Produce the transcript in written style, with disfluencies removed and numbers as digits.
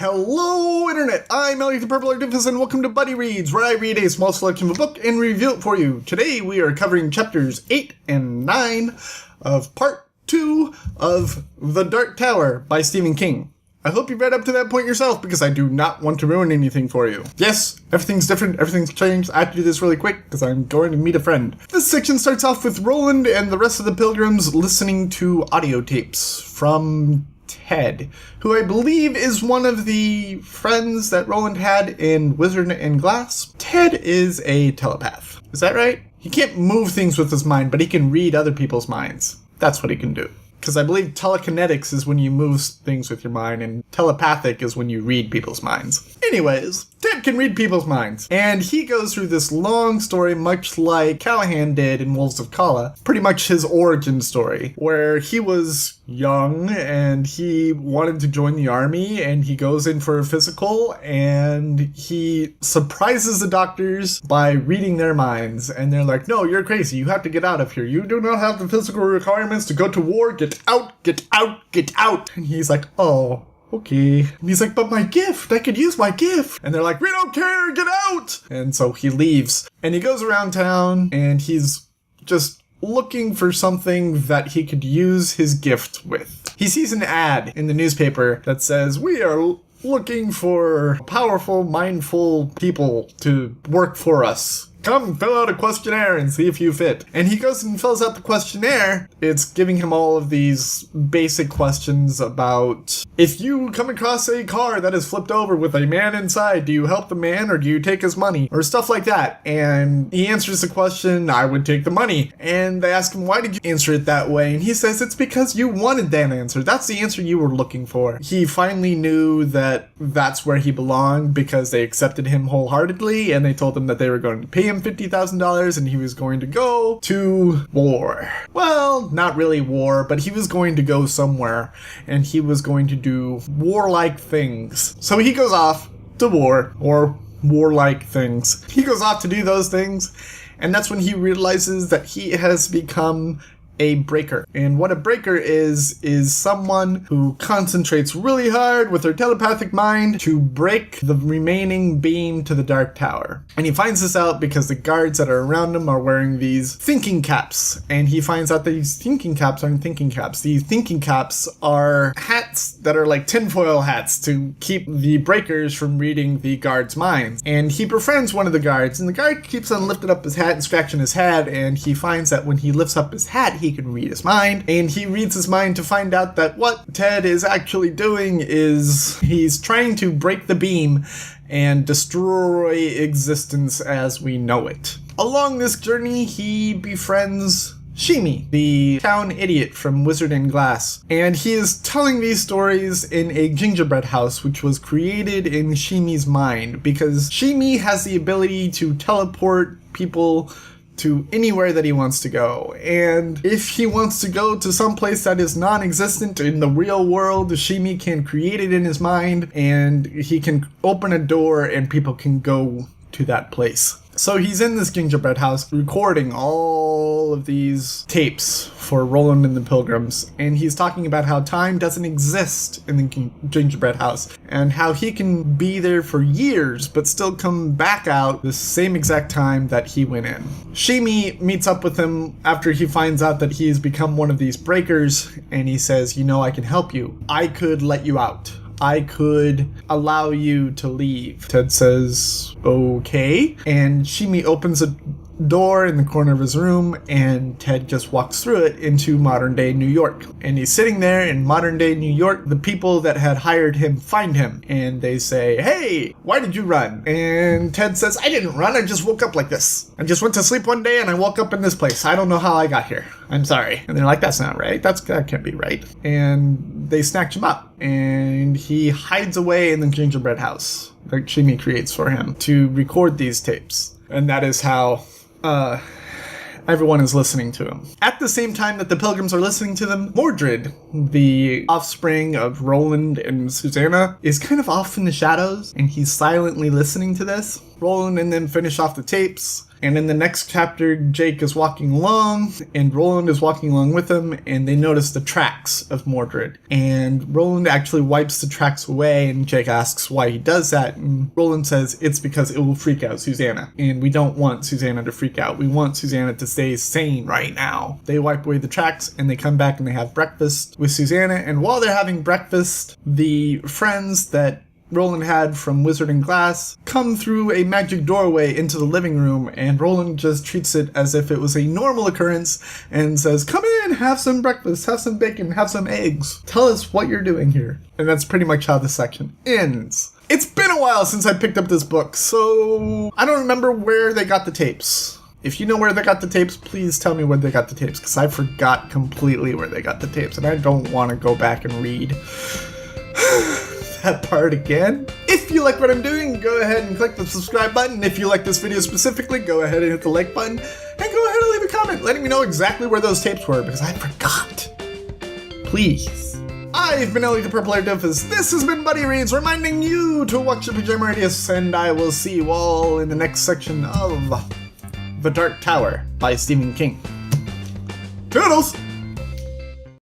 Hello, Internet! I'm Elliot the Purple Artifice, and welcome to Buddy Reads, where I read a small selection of a book and review it for you. Today we are covering chapters 8 and 9 of part 2 of The Dark Tower by Stephen King. I hope you've read up to that point yourself, because I do not want to ruin anything for you. Yes, everything's different, everything's changed. I have to do this really quick, because I'm going to meet a friend. This section starts off with Roland and the rest of the pilgrims listening to audio tapes from Ted, who I believe is one of the friends that Roland had in Wizard and Glass. Ted is a telepath. Is that right? He can't move things with his mind, but he can read other people's minds. That's what he can do. Because I believe telekinetics is when you move things with your mind, and telepathic is when you read people's minds. Anyways, Ted can read people's minds. And he goes through this long story, much like Callahan did in Wolves of Kala. Pretty much his origin story, where he was young and he wanted to join the army, and he goes in for a physical, and he surprises the doctors by reading their minds. And they're like, no, you're crazy. You have to get out of here. You do not have the physical requirements to go to war. Get out, get out, get out. And he's like, oh, okay. And he's like, but my gift, I could use my gift. And they're like, we don't care, get out. And so he leaves. And he goes around town, and he's just looking for something that he could use his gift with. He sees an ad in the newspaper that says, we are looking for powerful, mindful people to work for us. Come, fill out a questionnaire and see if you fit. And he goes and fills out the questionnaire. It's giving him all of these basic questions about, if you come across a car that is flipped over with a man inside, do you help the man or do you take his money? Or stuff like that. And he answers the question, I would take the money. And they ask him, why did you answer it that way? And he says, it's because you wanted that answer. That's the answer you were looking for. He finally knew that that's where he belonged, because they accepted him wholeheartedly, and they told him that they were going to pay him $50,000 and he was going to go to war. Well, not really war, but he was going to go somewhere, and he was going to do warlike things. So he goes off to war, or warlike things. He goes off to do those things, and that's when he realizes that he has become a breaker. And what a breaker is someone who concentrates really hard with their telepathic mind to break the remaining beam to the Dark Tower. And he finds this out because the guards that are around him are wearing these thinking caps. And he finds out that these thinking caps aren't thinking caps. These thinking caps are hats that are like tinfoil hats to keep the breakers from reading the guards' minds. And he befriends one of the guards, and the guard keeps on lifting up his hat and scratching his head, and he finds that when he lifts up his hat, he can read his mind, and he reads his mind to find out that what Ted is actually doing is he's trying to break the beam and destroy existence as we know it. Along this journey, he befriends Shimi, the town idiot from Wizard and Glass, and he is telling these stories in a gingerbread house which was created in Shimi's mind, because Shimi has the ability to teleport people to anywhere that he wants to go. And if he wants to go to some place that is non-existent in the real world, Shimi can create it in his mind, and he can open a door and people can go to that place. So he's in this gingerbread house recording all of these tapes for Roland and the Pilgrims, and he's talking about how time doesn't exist in the gingerbread house, and how he can be there for years but still come back out the same exact time that he went in. Shimi meets up with him after he finds out that he has become one of these breakers, and he says, you know, I can help you. I could let you out. I could allow you to leave. Ted says, okay. And Shimi opens a door in the corner of his room, and Ted just walks through it into modern day New York. And he's sitting there in modern day New York. The people that had hired him find him, and they say, hey, why did you run? And Ted says, I didn't run, I just woke up like this. I just went to sleep one day and I woke up in this place. I don't know how I got here. I'm sorry. And they're like, that's not right. That can't be right. And they snatch him up, and he hides away in the gingerbread house that Shimi creates for him to record these tapes. And that is how everyone is listening to him. At the same time that the pilgrims are listening to them, Mordred, the offspring of Roland and Susanna, is kind of off in the shadows, and he's silently listening to this. Roland and them finish off the tapes, And in the next chapter, Jake is walking along, and Roland is walking along with him, and they notice the tracks of Mordred. And Roland actually wipes the tracks away, and Jake asks why he does that, and Roland says it's because it will freak out Susanna. And we don't want Susanna to freak out. We want Susanna to stay sane right now. They wipe away the tracks, and they come back and they have breakfast with Susanna, and while they're having breakfast, the friends that Roland had from Wizard and Glass come through a magic doorway into the living room, and Roland just treats it as if it was a normal occurrence and says, "Come in, have some breakfast, have some bacon, have some eggs. Tell us what you're doing here." And that's pretty much how this section ends. It's been a while since I picked up this book, so I don't remember where they got the tapes. If you know where they got the tapes, please tell me where they got the tapes, because I forgot completely where they got the tapes, and I don't want to go back and read that part again. If you like what I'm doing, go ahead and click the subscribe button. If you like this video specifically, go ahead and hit the like button, and go ahead and leave a comment letting me know exactly where those tapes were, because I forgot. Please. I've been Ellie the Purple Hair Doofus. This has been Buddy Reads, reminding you to watch the Pajama Radius, and I will see you all in the next section of The Dark Tower by Stephen King. Toodles!